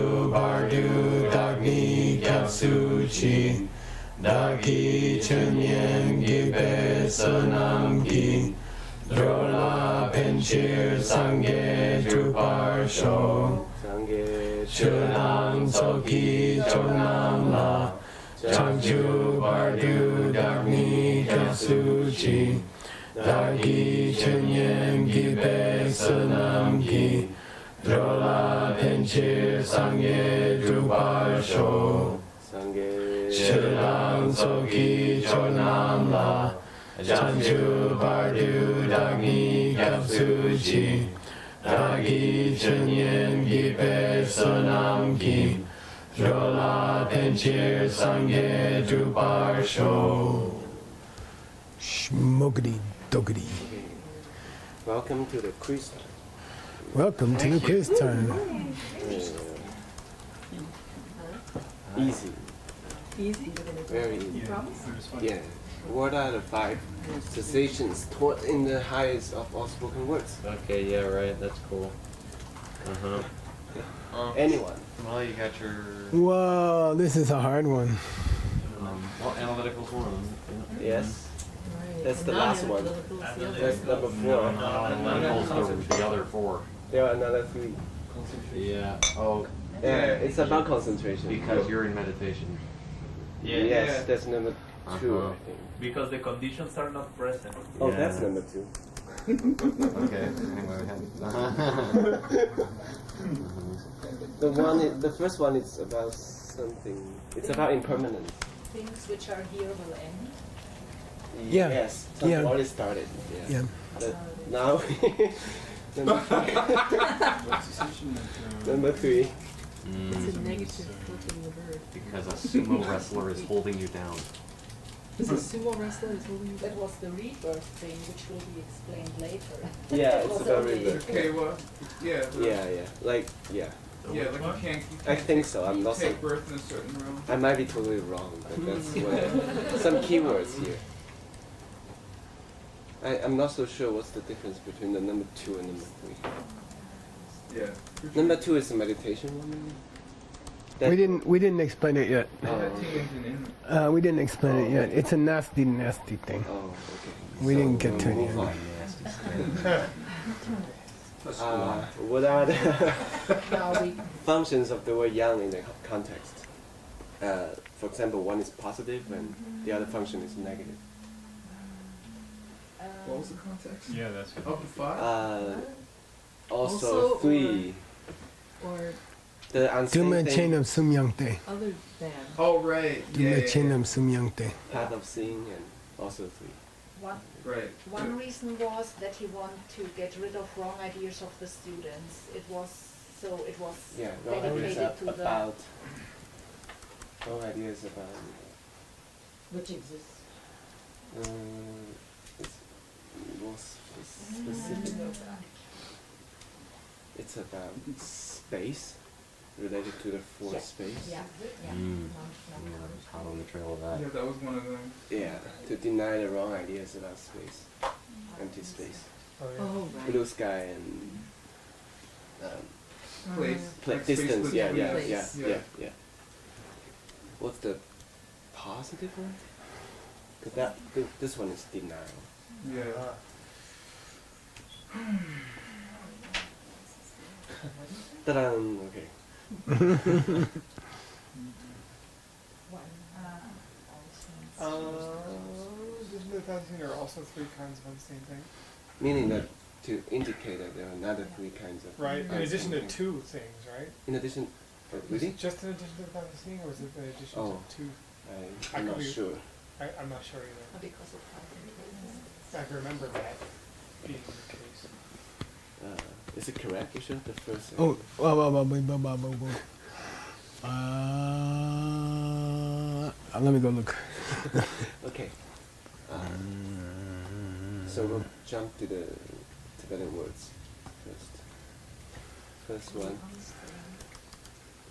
Chanchu Bardu Dagni Kapsuchi Dagi Chunyen Gibe Sonam Gi Drola Penchir Sange Drupar Sho Chulang Soki Chonam La Chanchu Bardu Dagni Kapsuchi Dagi Chunyen Gibe Sonam Gi Drola Penchir Sange Drupar Sho Chulang Soki Chonam La Chanchu Bardu Dagni Kapsuchi Dagi Chunyen Gibe Sonam Gi Drola Penchir Sange Drupar Sho. Shmogity dogity. Welcome to the quiz time. Welcome to the quiz time. Easy. Easy? Very easy. Promise? Yeah. What are the 5 sensations taught in the highest of all spoken words? Okay, yeah, right, that's cool. Anyone? Well, you got your Whoa, this is a hard one. analyticals one. Yes. Right. That's the And last now one. you have to look at That's number 4. Analyticals the other 4. There are another 3. Yeah. Oh, Yeah, it's about concentration. because you're in meditation. Yes, that's number 2, Uh-huh. I think. Because the conditions are not present. Oh, Yeah. that's number 2. Okay. Anyway, The first one is about something. It's about impermanence. things which are here will end. Yeah. Yes. Something Yeah. already started. Yeah. But now, number 3. It's a negative floating the bird. because a sumo wrestler is holding you down. Is a sumo wrestler is holding you That back? was the rebirth thing, which will be explained later. Yeah, It it's was about only- rebirth. Okay, well, yeah. Yeah. Like, yeah. Yeah, like you can't I think so. I'm not so. take birth in a certain realm. I might be totally wrong, but that's what. Some keywords here. I'm not so sure what's the difference between the number 2 and number 3. Yeah. Number 2 is a meditation one, maybe? That- We didn't explain it yet. Oh, That okay. team in We didn't explain it yet. It's a nasty thing. Oh, okay. We So didn't get to it we'll move yet. on. What are the Now we functions of the word yang in the context? For example, one is positive and the other function is negative. What was the context? Yeah, that's good. Of the 5? Also, Also, 3. Or The Duma unseen chain thing, of Sumyangte. other than. Oh, right. Duma Yeah. chain of Sumyangte. path of seeing, and also 3. Right. one reason was that he wanted to get rid of wrong ideas of the students. It was Yeah, wrong ideas dedicated to the about. Wrong ideas about. Which exists. It's more specific. It's about space, related to the fourth space. yeah. Hot on the trail of that. Yeah, that was one of them. Yeah, to deny the wrong ideas about space, empty space, Oh, right. blue sky, and Place. Like space distance. Yeah, between yeah, us. yeah, yeah, yeah. What's the positive one? 'Cause this one is denial. Yeah. Ta-da! Okay. Isn't the thousand are also 3 kinds of the same thing? Meaning that to indicate that there are another 3 kinds of. Right, in kinds addition of to things. 2 things, right? In addition, Is really? it just in addition to the thousand or is it in addition Oh. to 2? I'm not could be- sure. I'm not sure either. Because of I can remember that being the case. Is it correct? You should the first. Oh, let me go look. Okay. So we'll jump to the better words first. First one.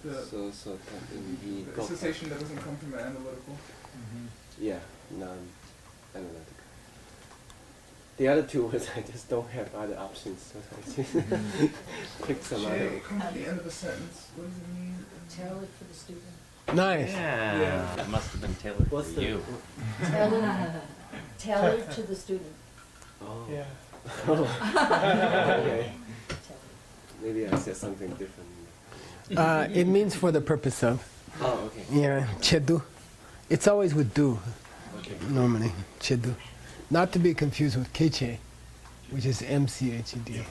The So something the cessation that doesn't come from the analytical. Yeah, non-analytical. The other 2 words I just don't have other options, so I just pick some other. Come to the end of a sentence. What does it mean? Tailored for the student. Nice. Yeah. It must have been tailored What's for the you. Tailored to the student. Oh. Yeah. Okay. Maybe I said something different. It means for the purpose of. Oh, okay. Yeah, chedu. It's always with do, Okay. normally, chedu. Not to be confused with keche, which is M-C-H-E-D.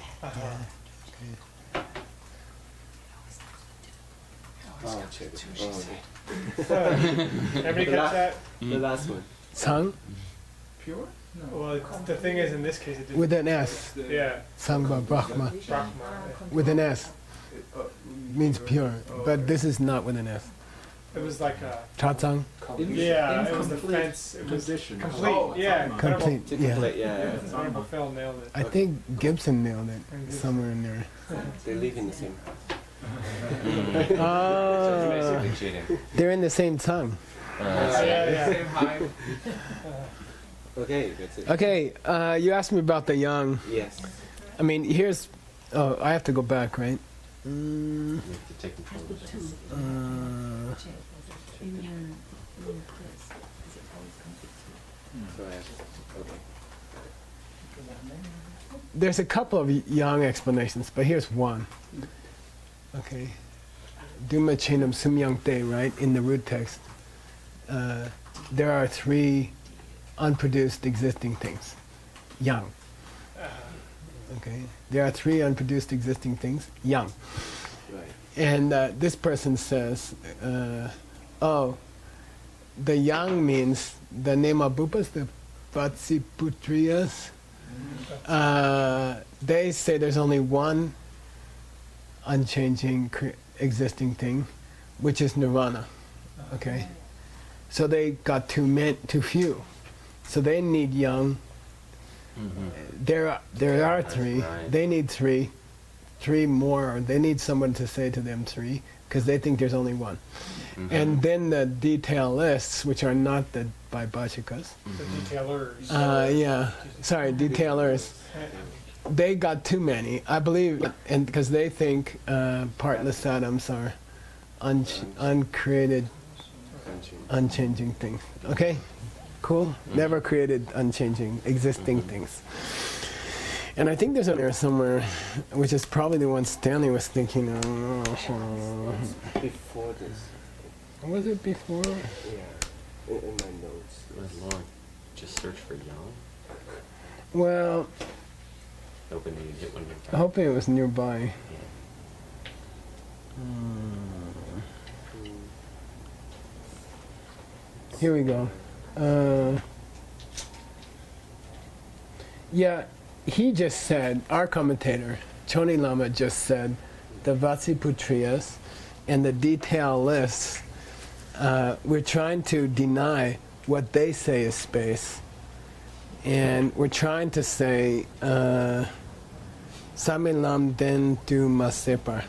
Oh, check. Oh, okay. Everybody The catch la- that? The last one. Sang Pure? No. Well, the thing is, in this case, it did. with an S. Yeah. Sangba Brahma Brahma. with an S Uh, means pure, but this is not with an S. It was like a. Chatsang, Yeah, it was the fence. It was complete. Yeah, incredible. complete. To Yeah, complete, yeah. Wonderful Phil nailed it. I think Gibson nailed it somewhere in there. They live in the same house. So Ah, it's basically cheating. they're in the same tongue. Yeah. Okay, that's it. Okay, you asked me about the young. Yes. I mean, here's. Oh, I have to go back, right? You have to take control of this. So I have, okay. There's a couple of yang explanations, but here's one. Okay. Duma chinam sumyang te, right? In the root text, there are three unproduced existing things. Yang. Okay. There are three unproduced existing things. Yang. Right. And this person says, oh, the yang means the name of Bupas, the Vatsiputriyas. They say there's only one unchanging existing thing, which is nirvana. Okay, so they got too few, so they need yang. There are three. right. They need three more. Or they need someone to say to them three, because they think there's only one. And then the detail lists, which are not the Vaibhajikas. The detailers. Detailers. They got too many, I believe, and because they think partless atoms are uncreated, unchanging things. Okay, cool. Never created, unchanging, existing things. And I think there's an error somewhere, which is probably the one Stanley was thinking of. Before this. Was it before? Yeah. In my notes. Good Lord. Just search for young. Well, Hoping you get one I hope it was nearby. Here we go. Yeah, he just said, our commentator, Choni Lama just said, the Vatsiputriyas and the detail lists, we're trying to deny what they say is space. And we're trying to say, Samilam den tu masepar.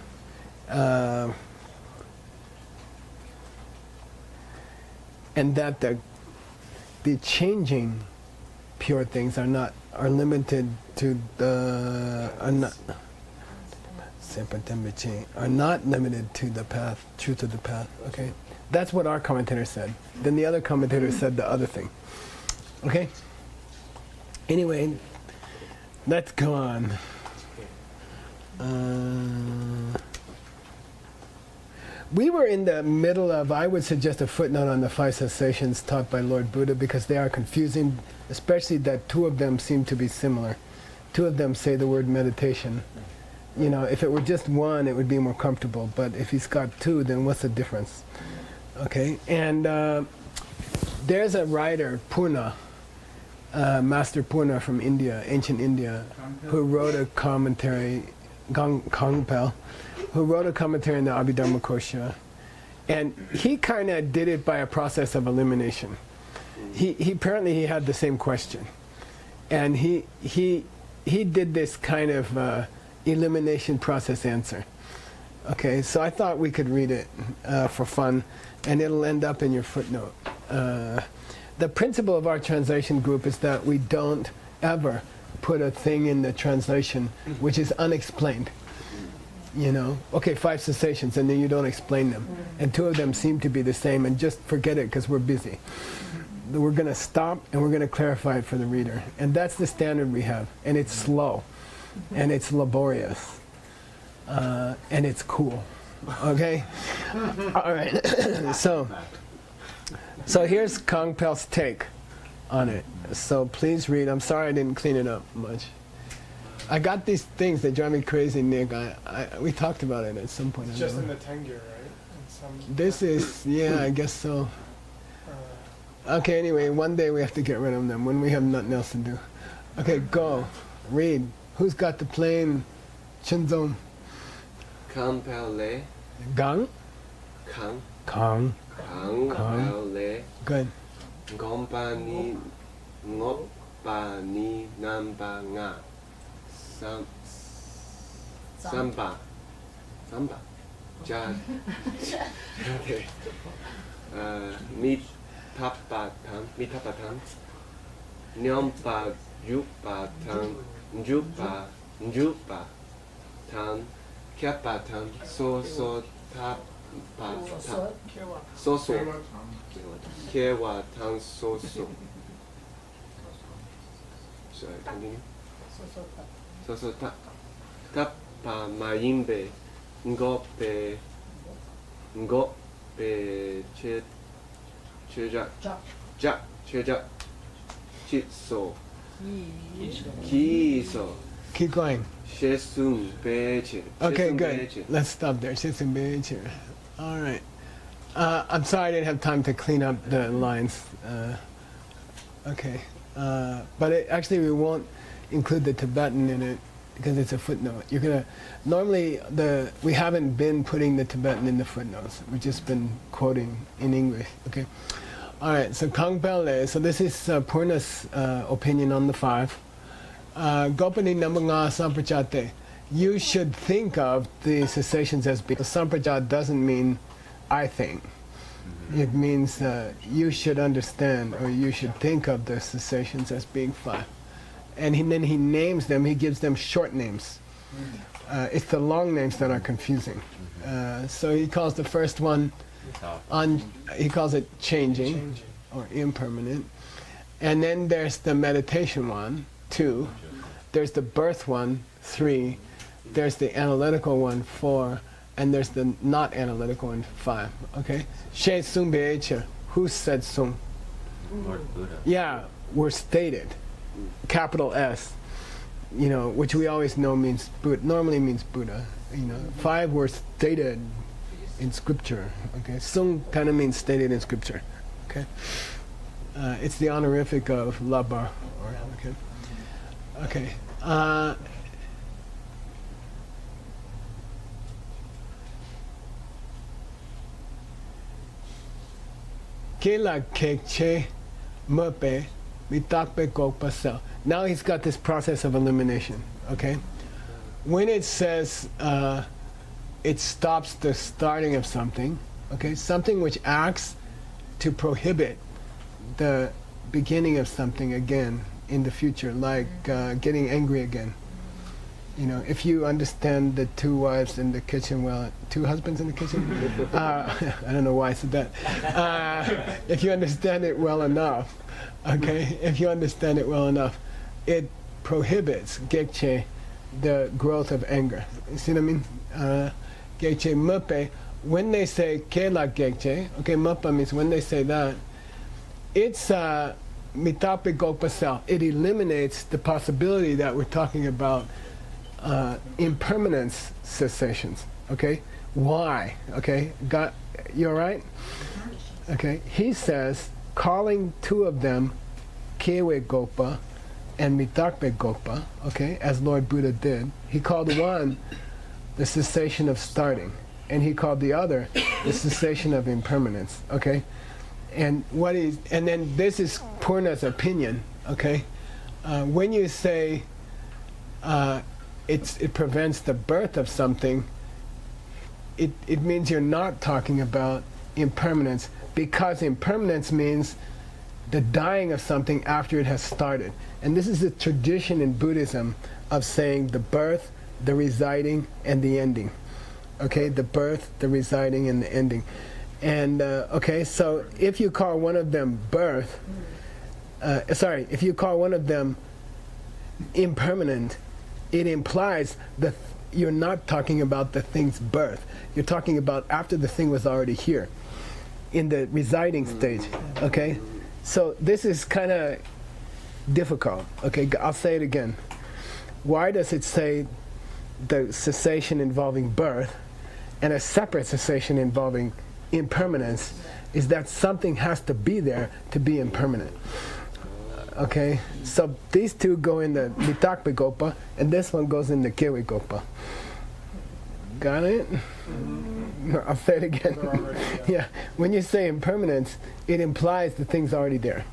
And that the changing pure things are limited to the are not limited to the path, truth of the path. Okay, that's what our commentator said. Then the other commentator said the other thing. Okay. Anyway, let's go on. We were in the middle of, I would suggest a footnote on the five cessations taught by Lord Buddha, because they are confusing, especially that two of them seem to be similar. Two of them say the word meditation. You know, if it were just one, it would be more comfortable, but if he's got two, then what's the difference? Okay, and there's a writer, Purna, Master Purna from India, ancient India, who wrote a commentary, Gangpel, who wrote a commentary in the Abhidharma Kosha, and he kind of did it by a process of elimination. He apparently he had the same question, and he did this kind of elimination process answer. Okay, so I thought we could read it for fun, and it'll end up in your footnote. The principle of our translation group is that we don't ever put a thing in the translation which is unexplained. You know, okay, 5 cessations, and then you don't explain them. And 2 of them seem to be the same, and just forget it because we're busy. We're going to stop and we're going to clarify it for the reader. And that's the standard we have. And it's slow, and it's laborious, and it's cool. Okay? All right. So here's Kang Pel's take on it. So please read. I'm sorry I didn't clean it up much. I got these things that drive me crazy, Nick. We talked about it at some point. It's just in the Tengyur, right? In some, This is, yeah, I guess so. Okay, anyway, one day we have to get rid of them when we have nothing else to do. Okay, go. Read. Who's got the plane? Chinzong. Kampale. Gang? Kang. Kang. Kampale. Good. Gompani. Ngopani. Namba nga. Samba. Ja. Okay. Mitapatam. Nyompa. Yupa. Njupa. Tan. Kyapatam. So. Tapa. So. Kewa. Tan. So. Should I continue? So tapa maimbe ngope cheja chitso kiso Keep going. shesum beche. Okay, good. Let's stop there. All right. I'm sorry I didn't have time to clean up the lines. Okay. But actually we won't include the Tibetan in it because it's a footnote. You're gonna normally we haven't been putting the Tibetan in the footnotes. We've just been quoting in English. Okay. All right. So Kang Pele. So this is Purna's opinion on the 5. Gopani Namanga Samprajate. You should think of the cessations as being. Samprajat doesn't mean I think. It means you should understand or you should think of the cessations as being 5. And then he names them, he gives them short names. It's the long names that are confusing. So he calls the first one, he calls it changing or impermanent. And then there's the meditation one, 2. There's the birth one, 3. There's the analytical one, 4. And there's the not analytical one, 5. Okay? She Sung Be'eche. Who said Sung? Lord Buddha. Yeah, were stated. Capital S. You know, which we always know means normally means Buddha. You know, 5 were stated in scripture. Okay? Sung kind of means stated in scripture. Okay? It's the honorific of Labar. Okay? Okay. Now he's got this process of elimination, okay? When it says it stops the starting of something, okay, something which acts to prohibit the beginning of something again in the future, like getting angry again. You know, if you understand the 2 wives in the kitchen, 2 husbands in the kitchen? I don't know why I said that. If you understand it well enough, okay, it prohibits, gekche, the growth of anger. You see what I mean? Gekche mupe, when they say ke la gekche, okay, mupa means when they say that, it's mitape gopasel. It eliminates the possibility that we're talking about impermanence cessations. Okay, why? Okay, you all right? Okay, he says calling 2 of them kewe gopa and mitakpe gopa. Okay, as Lord Buddha did. He called one the cessation of starting, and he called the other the cessation of impermanence. Okay, and then this is Purna's opinion. Okay, when you say it prevents the birth of something, it means you're not talking about impermanence, because impermanence means the dying of something after it has started. And this is a tradition in Buddhism of saying the birth, the residing, and the ending. Okay, the birth, the residing, and the ending. And okay, so if you call one of them birth, if you call one of them impermanent, it implies that you're not talking about the thing's birth. You're talking about after the thing was already here, in the residing stage. Okay, so this is kind of difficult. Okay, I'll say it again. Why does it say the cessation involving birth and a separate cessation involving impermanence? Is that something has to be there to be impermanent. Okay, so these two go in the Mitakpe Gopa, and this one goes in the Kewe Gopa. Got it? I'll say it again. Yeah, when you say impermanence, it implies the thing's already there.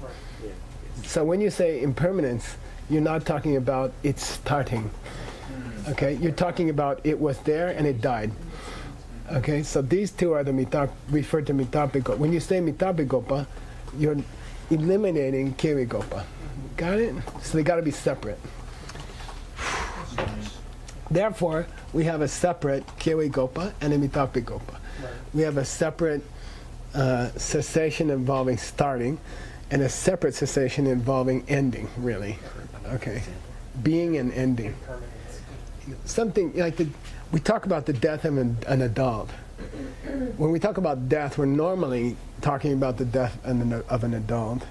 So when you say impermanence, you're not talking about it starting. Okay, you're talking about it was there and it died. Okay, so these two are the referred to Mitape Gopa. When you say Mitape Gopa, you're eliminating Kewe Gopa. Got it? So they got to be separate. Therefore, we have a separate Kewe Gopa and a Mitape Gopa. We have a separate cessation involving starting and a separate cessation involving ending, really. Okay. Being and ending. Something like we talk about the death of an adult. When we talk about death, we're normally talking about the death of an adult,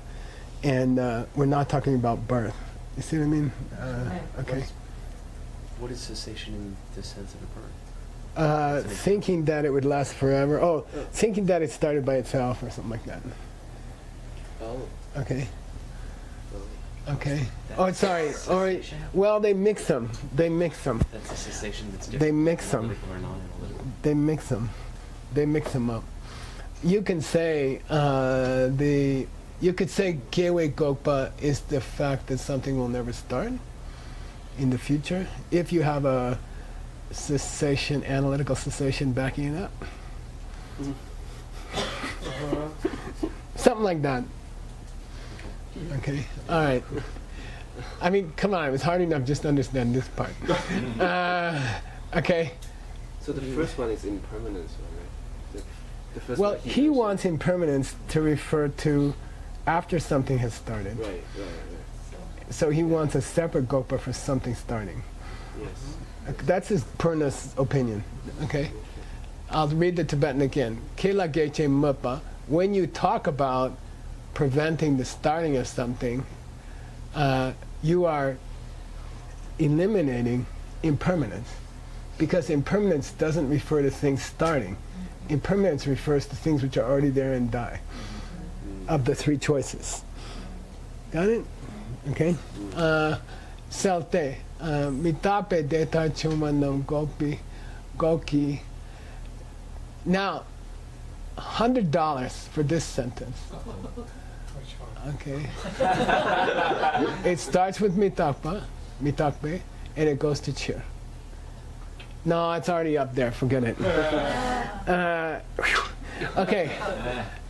and we're not talking about birth. You see what I mean? Okay. What is cessation in the sense of a birth? Thinking that it would last forever. Oh, thinking that it started by itself or something like that. Oh. Okay. Oh. Okay. Oh, sorry. Or, well, they mix them. They mix them. That's a cessation that's different. They mix them. Analytical or non-analytical. They mix them. They mix them up. You can say you could say Kewe Gopa is the fact that something will never start in the future if you have a cessation, analytical cessation backing it up. Something like that. Okay. All right. I mean, come on. It was hard enough just to understand this part. Okay. So the first one is impermanence, right? The first Well, one he wants impermanence to refer to after something has started. Right. So he wants a separate Gopa for something starting. Yes. That's his Purna's opinion. Okay? I'll read the Tibetan again. Kela Geche Mupa, when you talk about preventing the starting of something, you are eliminating impermanence. Because impermanence doesn't refer to things starting. Impermanence refers to things which are already there and die. Of the three choices. Got it? Okay? Selte. Mitape deta chumanam goki. Now, $100 for this sentence. Okay. It starts with mitape, and it goes to chir. No, it's already up there. Forget it. Okay.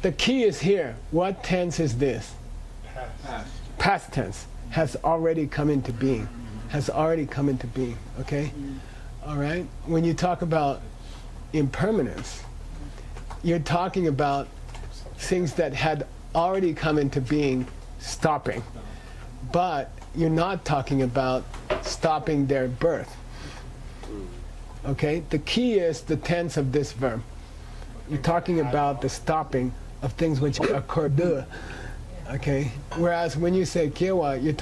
The key is here. What tense is this? Past tense. Has already come into being. Has already come into being. Okay? All right? When you talk about impermanence, you're talking about things that had already come into being stopping. But you're not talking about stopping their birth. Okay? The key is the tense of this verb. You're talking about the stopping of things which occurred. Okay? Whereas when you say Kewa, you're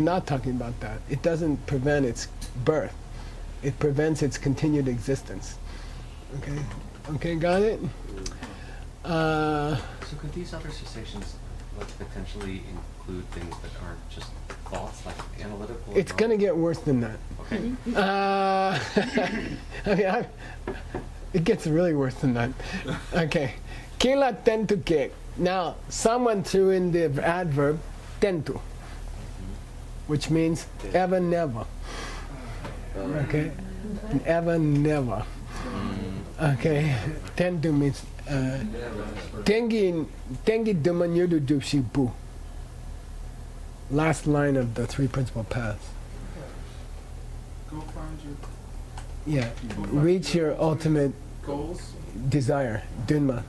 not talking about that. It doesn't prevent its birth. It prevents its continued existence. Okay? Okay, got it? So could these other cessations potentially include things that aren't just thoughts, like analytical? It's going to get worse than that. Okay. I mean, it gets really worse than that. Okay. Kila tentu ke. Now, someone threw in the adverb tentu, which means ever, never. Okay? Ever, never. Okay? Tentu means tengi dumanyudu dupsi bu. Last line of the three principal paths. Go find your Yeah, reach your ultimate Goals. desire, dunma,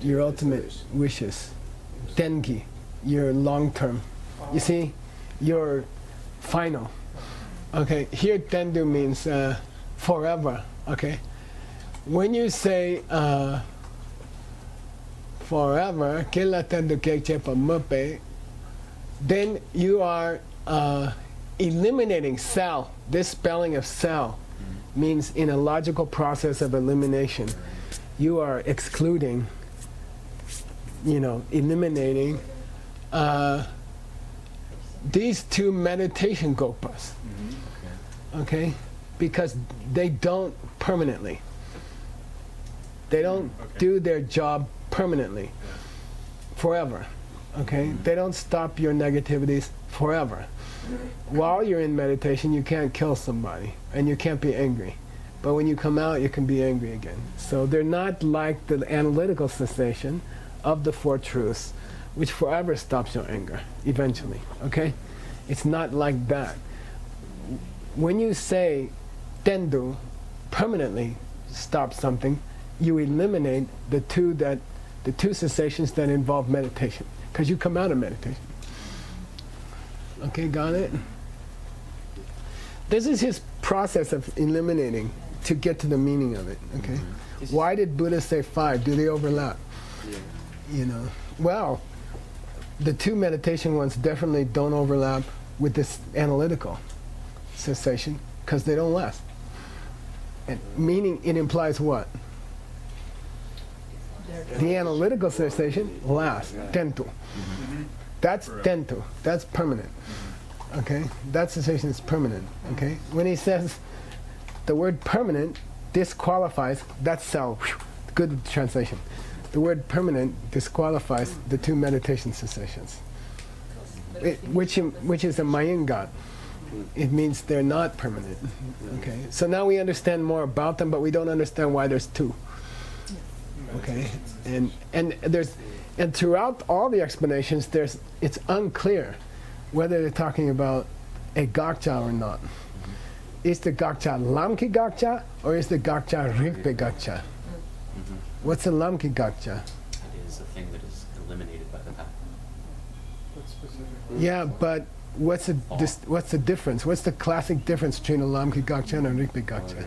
your ultimate wishes. Tenki, your long term. You see, your final. Okay, here tendu means forever. Okay, when you say forever, kila tendu kechepa mupe, then you are eliminating cell. This spelling of cell means in a logical process of elimination, you are excluding, eliminating these two meditation gopas. Okay? Because they don't permanently. They don't do their job permanently, forever. Okay? They don't stop your negativities forever. While you're in meditation, you can't kill somebody and you can't be angry. But when you come out, you can be angry again. So they're not like the analytical cessation of the Four Truths, which forever stops your anger, eventually. Okay? It's not like that. When you say tendu, permanently stop something, you eliminate the two cessations that involve meditation, because you come out of meditation. Okay, got it? This is his process of eliminating to get to the meaning of it. Okay, why did Buddha say 5? Do they overlap? Yeah. Well, the two meditation ones definitely don't overlap with this analytical cessation because they don't last. And meaning it implies what? The analytical cessation lasts. Tentu. That's tentu. That's permanent. Okay? That cessation is permanent. Okay? When he says the word permanent disqualifies, that's cell. Good translation. The word permanent disqualifies the two meditation cessations, which is a Mayingat. It means they're not permanent. Okay? So now we understand more about them, but we don't understand why there's two. Okay? And throughout all the explanations, it's unclear whether they're talking about a gakcha or not. Is the gakcha lamki gakcha or is the gakcha rigpe gakcha? What's a lamki gakcha? It is a thing that is eliminated by the path. Yeah, but what's the difference? What's the classic difference between a lamki gakcha and a rigpe gakcha?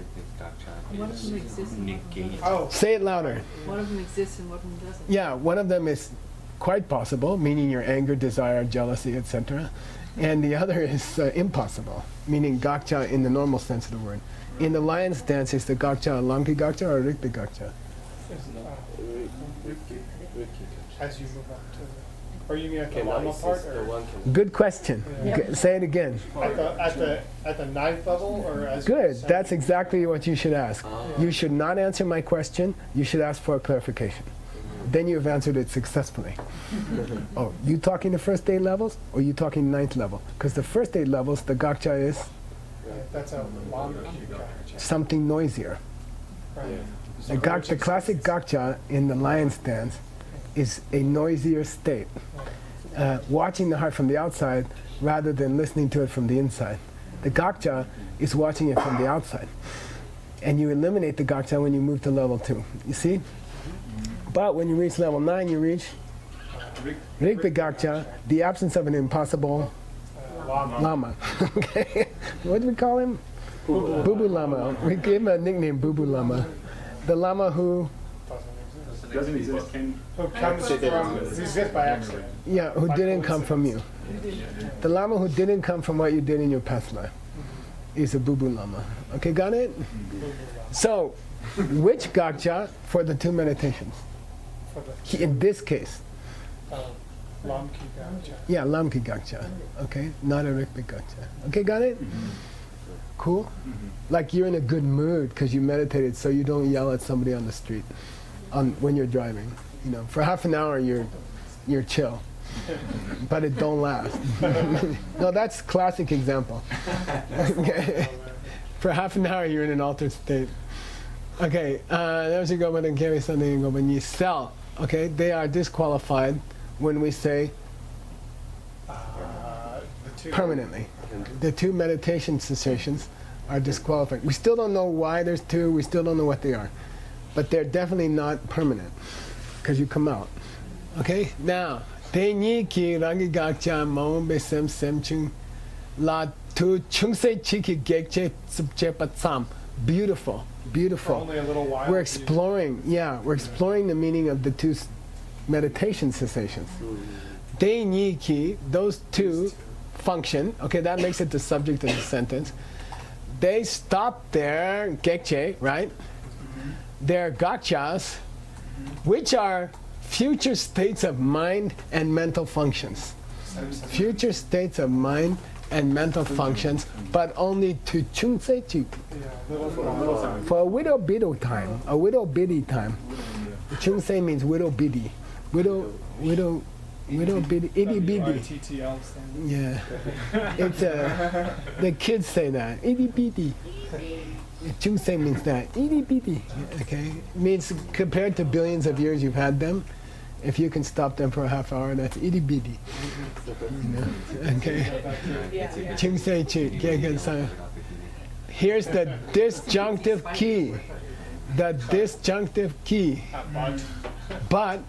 One of them exists and one of them doesn't. Oh, Say it louder. One of them exists and one of them doesn't. Yeah, one of them is quite possible, meaning your anger, desire, jealousy, etc. And the other is impossible, meaning gakcha in the normal sense of the word. In the lion's dance, is the gakcha a lamki gakcha or a rigpe gakcha? As you move up to the, or you mean at the Can lama ISIS, part, the or one can Good question. Yeah. Say it again. at the ninth level, or as you Good. ascend? That's exactly what you should ask. You should not answer my question. You should ask for a clarification. Then you've answered it successfully. Oh, you talking the first 8 levels, or you talking 9th level? Because the first 8 levels, the gakcha is That's a lama gakcha. something noisier. Right. The classic gakcha in the lion's dance is a noisier state. Watching the heart from the outside rather than listening to it from the inside. The gakcha is watching it from the outside. And you eliminate the gakcha when you move to level 2. You see? But when you reach level 9, you reach Rigpa gakcha, the absence of an impossible lama. Okay? What do we call him? Boo-boo lama. We gave him a nickname, Boo-boo lama. The lama who doesn't exist. Who comes from, who exists by accident. Yeah, who didn't come from you. The lama who didn't come from what you did in your past life is a boo-boo lama. Okay, got it? So, which gakcha for the 2 meditations? For the In this case, lamki gakcha. yeah, lamki gakcha. Okay, not a rikpi gakcha. Okay, got it? Cool? Like you're in a good mood because you meditated, so you don't yell at somebody on the street when you're driving. You know, for half an hour you're chill. But it don't last. No, that's classic example. Okay. For half an hour, you're in an altered state. Okay, there's you go, but then carry something and go, when you sell, okay, they are disqualified when we say The two. permanently. The 2 meditation cessations are disqualifying. We still don't know why there's two. We still don't know what they are, but they're definitely not permanent because you come out. Okay. Now, te ni ki rangi gakcha maung be sem sem chung la tu chung se chi ki gekche subche patsam. Beautiful, beautiful. For only a little while. We're exploring. Yeah, we're exploring the meaning of the two meditation cessations. Te ni ki, those two function. Okay, that makes it the subject of the sentence. They stop their gekche, right? Their gachas, which are future states of mind and mental functions. Future states of mind and mental functions, but only to chungse chi. For a little bit of time, a little bitty time. Chungse means little bitty. Little bitty, itty bitty. TTL standing. Yeah. It's the kids say that. Itty bitty. Chungse means that. Itty bitty. Okay? Means compared to billions of years you've had them, if you can stop them for a half hour, that's itty bitty. You know? Okay? Chungse chi. Here's the disjunctive key. The disjunctive key. But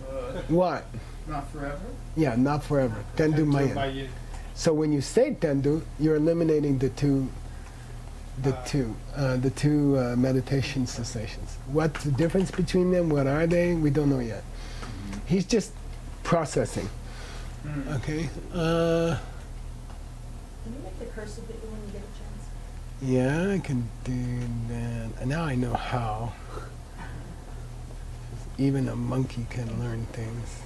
what? Not forever. Yeah, not forever. Tendu mayan. So when you say tendu, you're eliminating the two meditation cessations. What's the difference between them? What are they? We don't know yet. He's just processing. Okay. Can you make the cursive bigger when you get a chance? Yeah, I can do that. And now I know how. Even a monkey can learn things.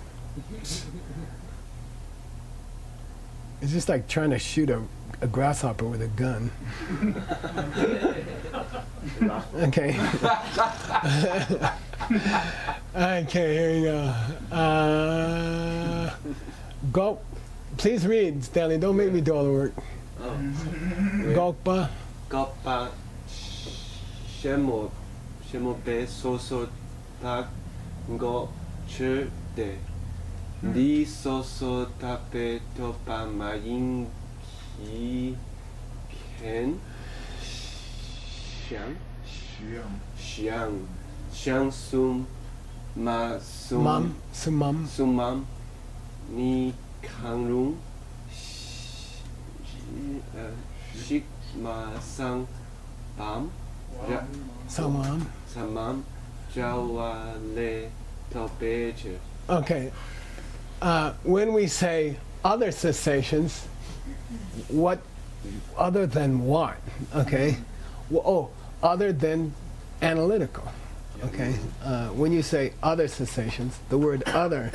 It's just like trying to shoot a grasshopper with a gun. Okay. Okay, here you go. Go. Please read, Stanley. Don't make me do all the work. Gokpa. Gokpa shemo be soso tak go chur de. Ni soso tape topa mayin ki ken xiang sum ma sum sumam ni kangrung shik ma sang bam samam jawa le topeche. Okay. When we say other cessations, what other than what? Okay. Well, other than analytical. Okay. When you say other cessations, the word other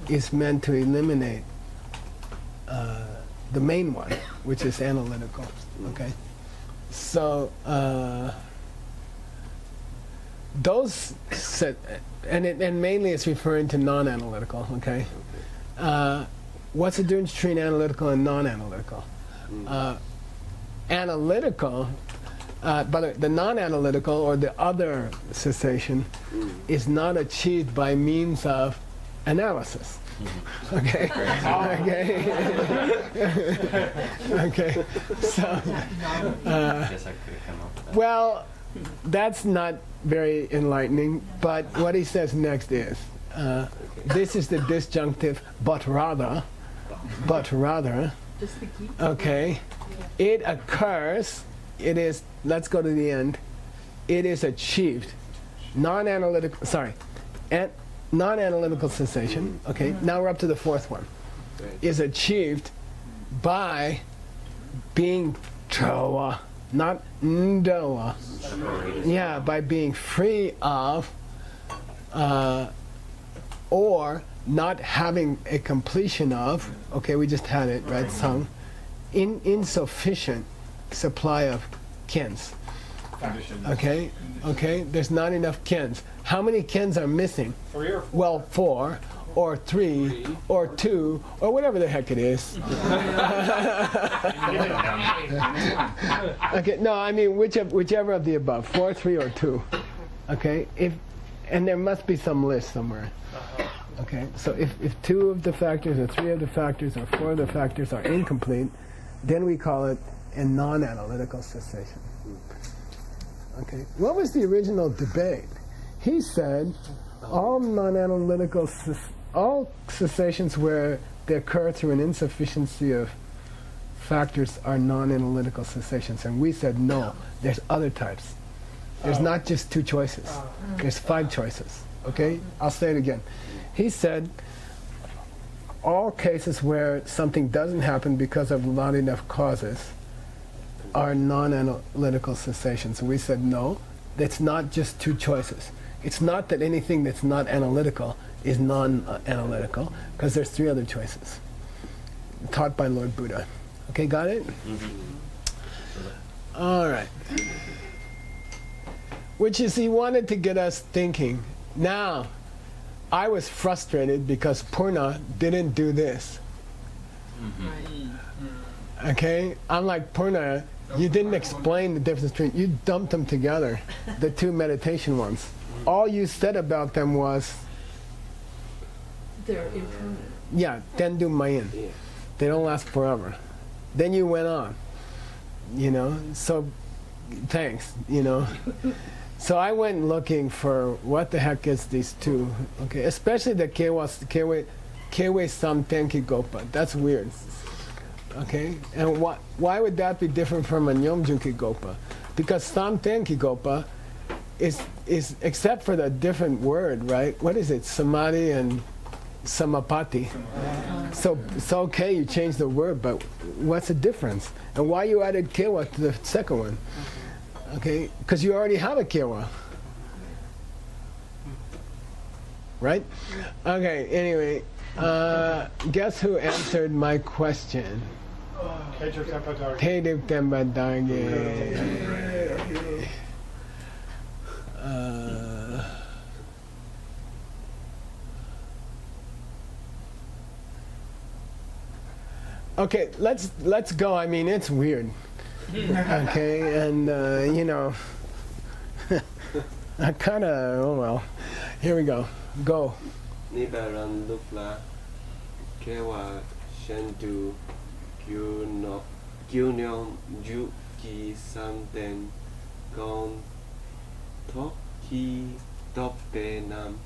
is meant to eliminate the main one, which is analytical. Okay. So those and mainly it's referring to non-analytical. Okay. What's the difference between analytical and non-analytical? Analytical, but the non-analytical or the other cessation is not achieved by means of analysis. Okay. Okay. Okay. So, well, that's not very enlightening. But what he says next is, this is the disjunctive, but rather. Okay. It occurs. It is. Let's go to the end. It is achieved. Non-analytical. Sorry. Non-analytical cessation, okay, now we're up to the fourth one, is achieved by being choa, not ndoa. Yeah, by being free of or not having a completion of, okay, we just had it, right, sung, insufficient supply of kens. Okay, okay, there's not enough kens. How many kens are missing? 3 or 4? Well, 4, or 3, or 2, or whatever the heck it is. Okay, no, I mean whichever of the above, 4, 3, or 2. Okay, and there must be some list somewhere. Okay, so if 2 of the factors, or 3 of the factors, or 4 of the factors are incomplete, then we call it a non-analytical cessation. Okay, what was the original debate? He said all non-analytical, all cessations where they occur through an insufficiency of factors are non-analytical cessations, and we said no, there's other types. There's not just two choices. There's 5 choices. Okay, I'll say it again. He said all cases where something doesn't happen because of not enough causes are non-analytical cessations. And we said no, that's not just 2 choices. It's not that anything that's not analytical is non-analytical, because there's 3 other choices taught by Lord Buddha. Okay, got it? All right. Which is, he wanted to get us thinking. Now, I was frustrated because Purna didn't do this. Okay? I'm like, Purna, you didn't explain the difference between, you dumped them together, the 2 meditation ones. All you said about them was, They're impermanent. yeah, Tendu Mayin. They don't last forever. Then you went on, you know, so thanks, you know. So I went looking for what the heck is these 2, okay, especially the Kewe Samtenki Gopa. That's weird. Okay, and why would that be different from a Nyomjuki Gopa? Because Samtenki Gopa is except for the different word, right? What is it? Samadhi and Samapati. So it's okay, you change the word, but what's the difference? And why you added Kewa to the second one? Okay, because you already have a Kewa. Right? Okay, anyway, guess who answered my question? Teduk Tembadange. Okay, let's go. I mean, it's weird. Okay, and you know, I kind of, oh well. Here we go. Go. Nibaran Lukla Kewa Shendu Gyunyon Juki Samden Gon Toki Topte Nam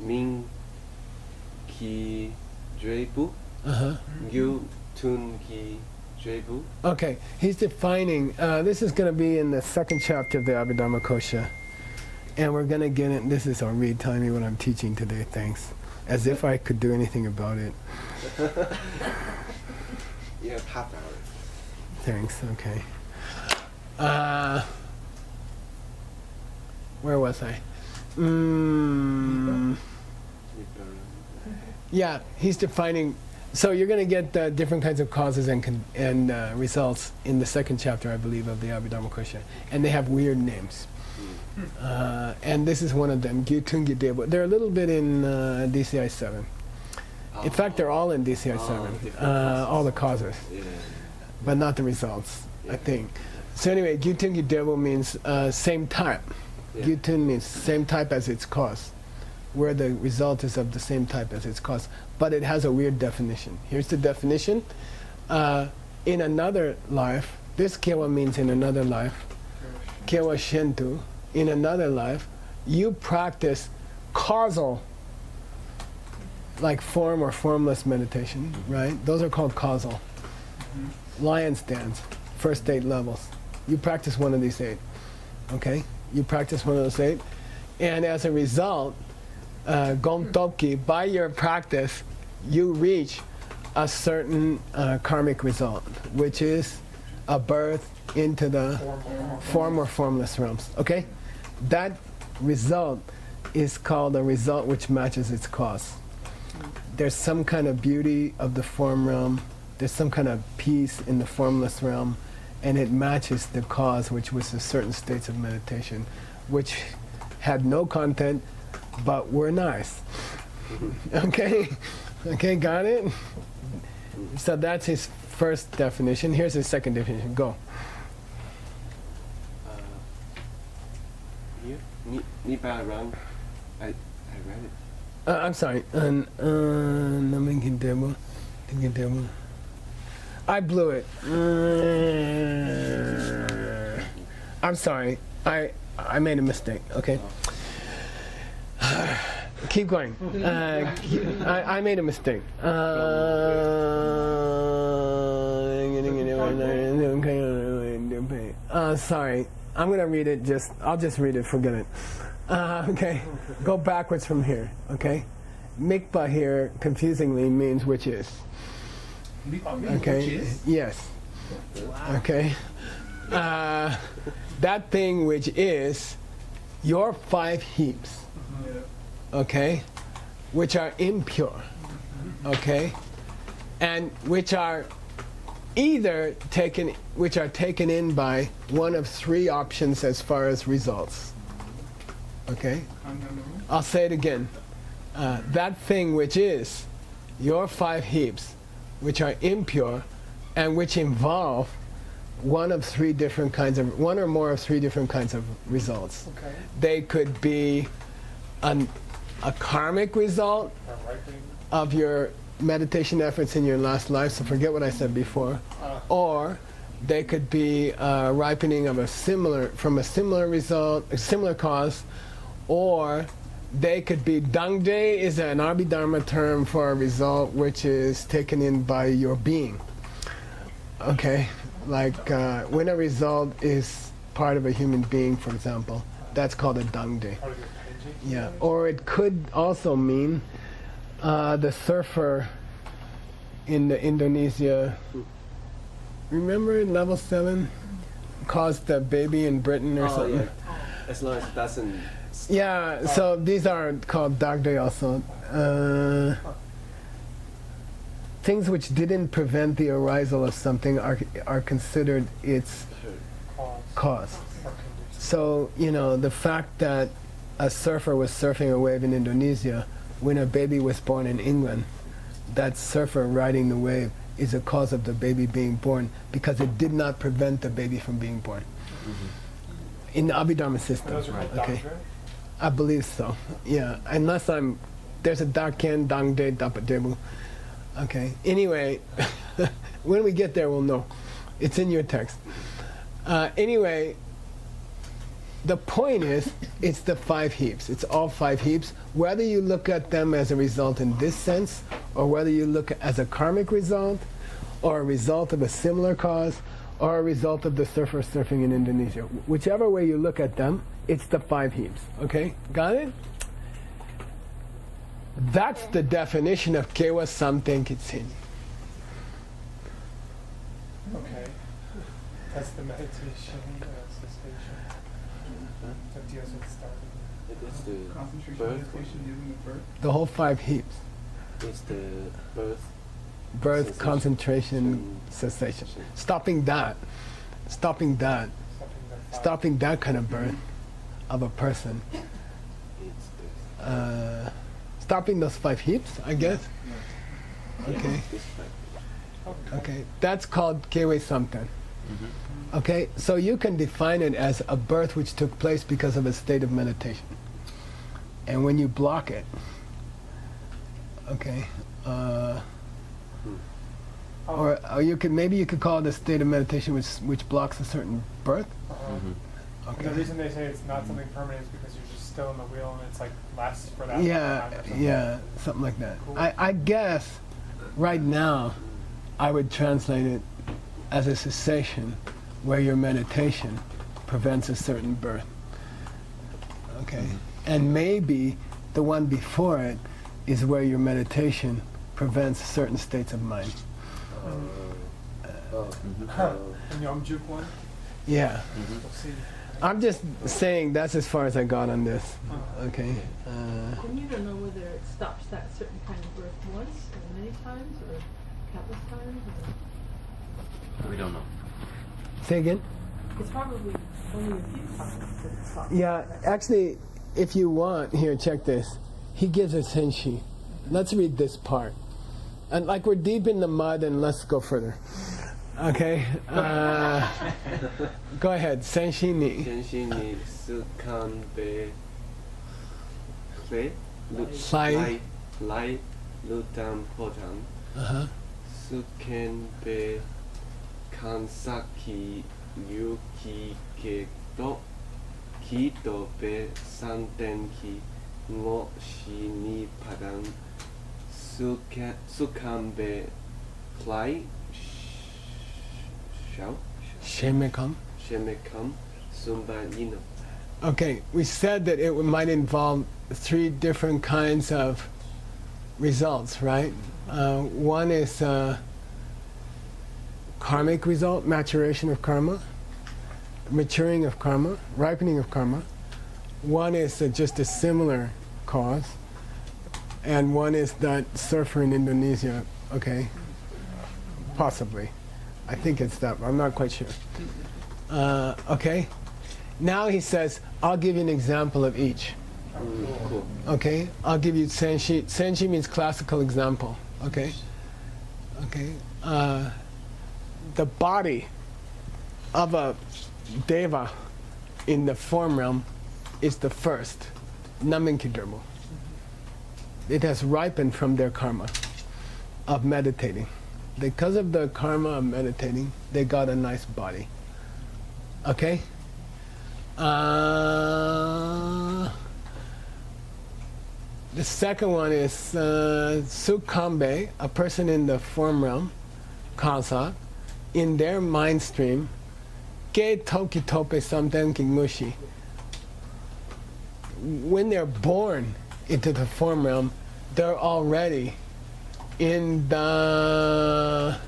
Min Ki Drebu Gyu Tun Ki Drebu. Okay, he's defining. This is going to be in the 2nd chapter of the Abhidharma Kosha. And we're going to get it. This is our read timey what I'm teaching today, thanks. As if I could do anything about it. You have half hour. Thanks, okay. Where was I? Yeah, he's defining. So you're going to get different kinds of causes and results in the 2nd chapter, I believe, of the Abhidharma Kosha. And they have weird names. And this is one of them, Gyutungi Debo. They're a little bit in DCI 7. In fact, they're all in DCI 7. All the causes. But not the results, I think. So anyway, Gyutungi Debo means same type. Gyutun means same type as its cause, where the result is of the same type as its cause. But it has a weird definition. Here's the definition. In another life, this Kewa means in another life. Kewa Shentu. In another life, you practice causal, like form or formless meditation, right? Those are called causal. Lion stands, first 8 levels. You practice one of these 8, okay? You practice one of those 8, and as a result, Gomtopki, by your practice, you reach a certain karmic result, which is a birth into the form or formless realms, okay? That result is called a result which matches its cause. There's some kind of beauty of the form realm, there's some kind of peace in the formless realm, and it matches the cause, which was the certain states of meditation, which had no content, but were nice. Okay? Okay, got it? So that's his first definition. Here's his second definition. Go. Nibaran. I read it. I'm sorry. I blew it. I'm sorry. I made a mistake. Okay. Keep going. I made a mistake. Sorry. I'm gonna read it. I'll just read it. Forget it. Okay. Go backwards from here. Okay. Mikvah here, confusingly, means which is. Okay. Yes. Okay. That thing which is your 5 heaps. Okay, which are impure, okay, and which are taken in by one of 3 options as far as results. Okay, I'll say it again. That thing which is your 5 heaps, which are impure, and which involve one or more of 3 different kinds of results. Okay. They could be a karmic result of your meditation efforts in your last life, so forget what I said before, or they could be ripening of from a similar result, a similar cause, or they could be dangde is an Abhidharma term for a result which is taken in by your being. Okay, like when a result is part of a human being, for example, that's called a dangde. Yeah, or it could also mean the surfer in Indonesia. Remember level 7 caused the baby in Britain or something? Yeah. As long as it doesn't. Yeah, so these are called dagde also. Things which didn't prevent the arisal of something are considered its cause. So, the fact that a surfer was surfing a wave in Indonesia when a baby was born in England, that surfer riding the wave is a cause of the baby being born because it did not prevent the baby from being born. Mm-hmm. In the Abhidharma system. Okay. I believe so. Yeah. Unless there's a Daken, Dangde, Dapadebu. Okay. Anyway, when we get there we'll know. It's in your text. Anyway, the point is, it's the 5 heaps. It's all 5 heaps. Whether you look at them as a result in this sense, or whether you look as a karmic result, or a result of a similar cause, or a result of the surfer surfing in Indonesia. Whichever way you look at them, it's the 5 heaps. Okay? Got it? That's the definition of Kewa Samten Kitsin. Okay. That's the meditation cessation that deals with starting. It is the Concentration birth. meditation using the birth. The whole 5 heaps. It's the birth. Birth, concentration, cessation. Stopping that kind of birth of a person. It's the. Stopping those 5 heaps, I guess. Okay. Okay. That's called Kewe Samten. Okay. So you can define it as a birth which took place because of a state of meditation. And when you block it, okay. Or you could call it a state of meditation which blocks a certain birth. And the reason they say it's not something permanent is because you're just still in the wheel and it's like lasts for that Yeah, long time or something. yeah, something like that. Cool. I guess right now I would translate it as a cessation where your meditation prevents a certain birth. Okay, and maybe the one before it is where your meditation prevents certain states of mind. And Yomjuk one? Yeah. We'll see. I'm just saying that's as far as I got on this. Okay. And you don't know whether it stops that certain kind of birth once or many times or countless times? Or We don't know. Say again? it's probably only a few times that it stops. Yeah, actually, if you want, here, check this. He gives us senshi. Let's read this part. And like we're deep in the mud, and let's go further. Okay. Go ahead. Senshi ni. Senshi ni sukan be. Lai lutam potam. Suken be kansaki yuki ke ときとべ三点きごしにパダンすかんべคล้ายShemekam. Shemekam Sumbanino. Okay, we said that it might involve 3 different kinds of results, right? One is karmic result, maturation of karma, maturing of karma, ripening of karma. One is just a similar cause, and one is that surfer in Indonesia, okay? Possibly. I think it's that, I'm not quite sure. Okay? Now he says, I'll give you an example of each. Cool. Okay? I'll give you senshi. Senshi means classical example. Okay? Okay? The body of a deva in the form realm is the first, naminkidermo. It has ripened from their karma of meditating. Because of the karma of meditating, they got a nice body. Okay? The second one is Sukambe, a person in the form realm, Kasa, in their mind stream, Ke Toki Tope Samten Mushi. When they're born into the form realm, they're already in the,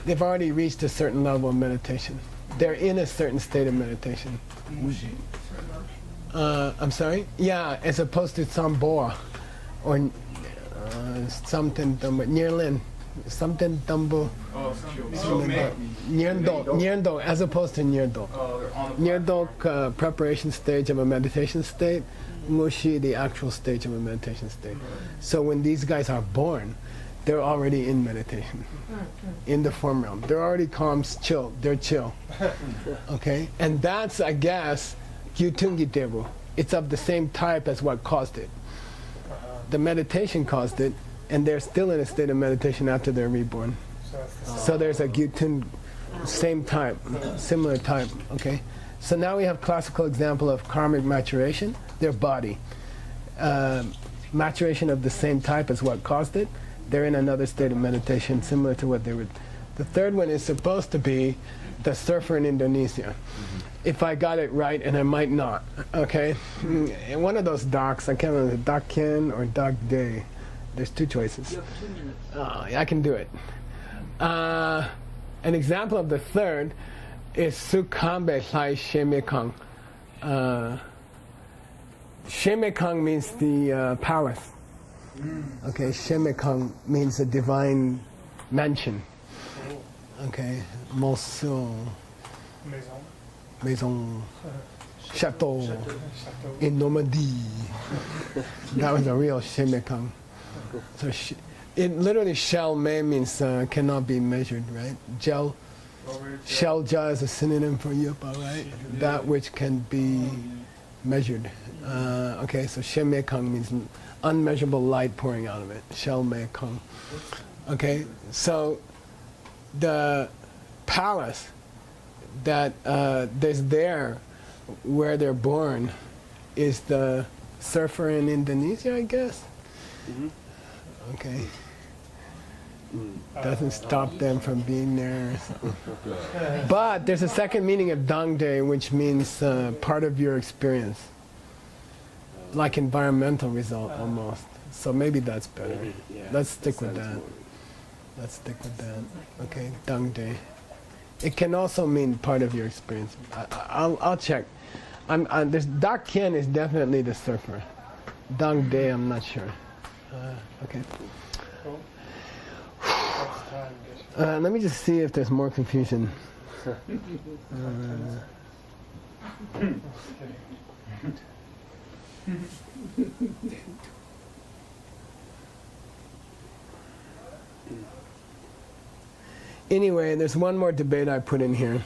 they've already reached a certain level of meditation. They're in a certain state of meditation. I'm sorry? Yeah, as opposed to Samboa or something, Nirlin, something Dumbo. Nyerndo, as opposed to Nyerdo. Nyerdo, preparation stage of a meditation state, Mushi, the actual stage of a meditation state. So when these guys are born, they're already in meditation, in the form realm. They're already calm, chill. They're chill. Okay? And that's, I guess, Gyutungi Devu. It's of the same type as what caused it. The meditation caused it, and they're still in a state of meditation after they're reborn. So there's a Gyutun, same type, similar type. Okay? So now we have classical example of karmic maturation, their body. Maturation of the same type as what caused it. They're in another state of meditation similar to what they would. The third one is supposed to be the surfer in Indonesia. If I got it right, and I might not, okay? In one of those docs, I can't remember, Doc Ken or Doc Day. There's 2 choices. You have 2 minutes. I can do it. An example of the third is Sukambe Lai Shemekang. Shemekang means the palace. Okay, Shemekang means a divine mansion. Okay, Mosul, maison, chateau, in Normandy. That was a real Shemekang. So it literally shell me means cannot be measured, right? Gel, shell ja is a synonym for yupa, right? That which can be measured. Okay, so Shemekang means unmeasurable light pouring out of it. Shell me kong. Okay, so the palace that there's there where they're born is the surfer in Indonesia, I guess. Okay. Doesn't stop them from being there. But there's a second meaning of dangde, which means part of your experience. Like environmental result almost. So maybe that's better. Let's stick with that. Let's stick with that. Okay, dangde. It can also mean part of your experience. I'll check. There's Dak Kien is definitely the surfer. Dangde, I'm not sure. Okay. Let me just see if there's more confusion. Anyway, there's one more debate I put in here.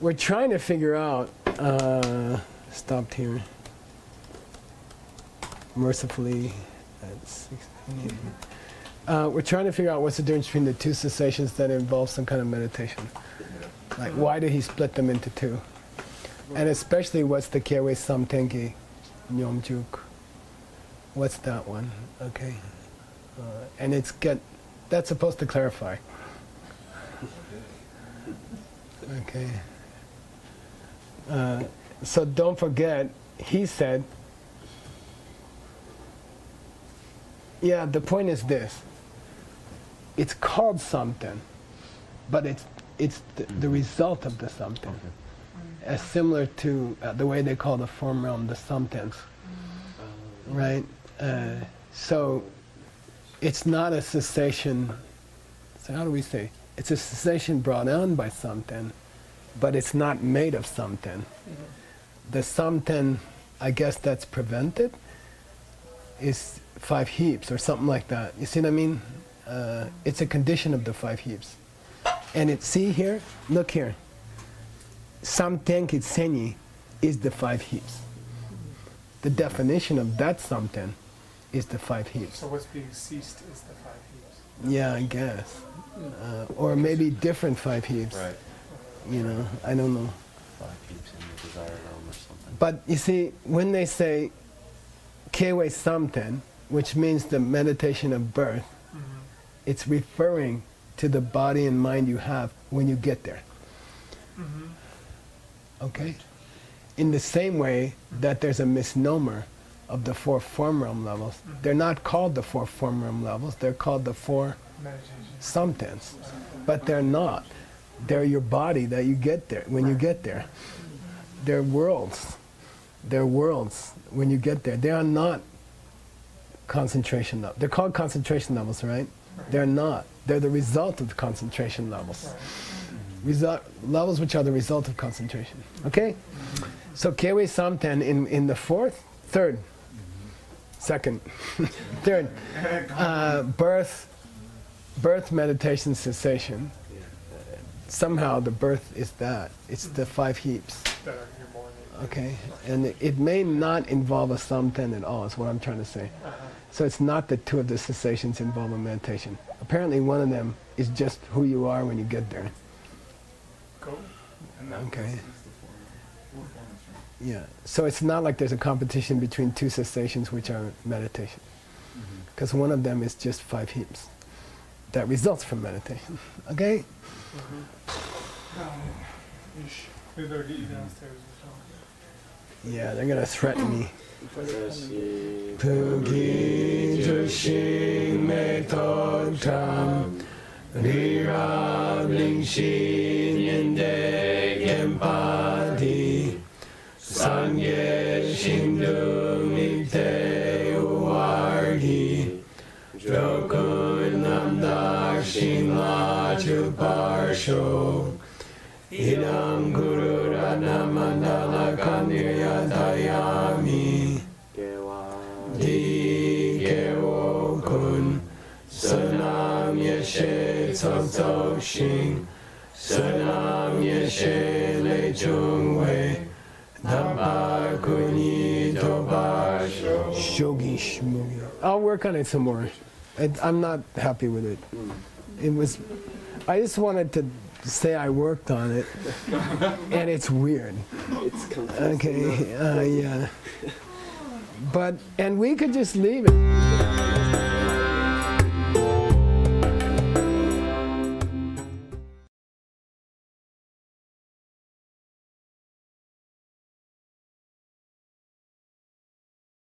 We're trying to figure out, stopped here, mercifully at 16. We're trying to figure out what's the difference between the 2 cessations that involve some kind of meditation. Like, why did he split them into 2? And especially what's the Kyewe Samtenki Nyomjuk? What's that one? Okay. And that's supposed to clarify. Okay. So don't forget, he said, yeah, the point is this. It's called something, but it's the result of the something. As similar to the way they call the form realm the somethings. Right? So it's not a cessation. So how do we say? It's a cessation brought on by something, but it's not made of something. The something, I guess, that's prevented is 5 heaps or something like that. You see what I mean? It's a condition of the 5 heaps. And see here, look here. Samtenki Senyi is the 5 heaps. The definition of that something is the 5 heaps. So what's being ceased is the 5 heaps. Yeah, I guess. Or maybe different 5 heaps. Right. You know, I don't know. 5 heaps in the desire realm or something. But you see, when they say Kyewe Samten, which means the meditation of birth, it's referring to the body and mind you have when you get there. Okay? In the same way that there's a misnomer of the 4 form realm levels. They're not called the 4 form realm levels, they're called the 4 somethings. But they're not. They're your body that you get there, when you get there. They're worlds. They're worlds when you get there. They are not concentration levels. They're called concentration levels, right? They're not. They're the result of the concentration levels. Levels which are the result of concentration. Okay? So Kyewe Samten in the third, birth, meditation, cessation. Somehow the birth is that. It's the 5 heaps. Okay? And it may not involve a Samten at all, is what I'm trying to say. So it's not that 2 of the cessations involve a meditation. Apparently one of them is just who you are when you get there. Okay. Yeah. So it's not like there's a competition between 2 cessations which are meditation. Because one of them is just 5 heaps. That results from meditation. Okay? Yeah, they're going to threaten me. Tugi Jushin Metod Tam Rira Blingshin Yende Kempadi Sangye Shindung Nite Uwargi Jokun Namdak Shinla Chuparsho Idam Guru Ranamandala Kanirya Dayami Di Kewo Kun Sanam Yeshe Tsok Shing Sanam Yeshe Le Chung Wei Daba Kuni Toba Shogi Shmugi. I'll work on it some more. I'm not happy with it. I just wanted to say I worked on it, and it's weird. It's confusing. Okay, yeah. And we could just leave it.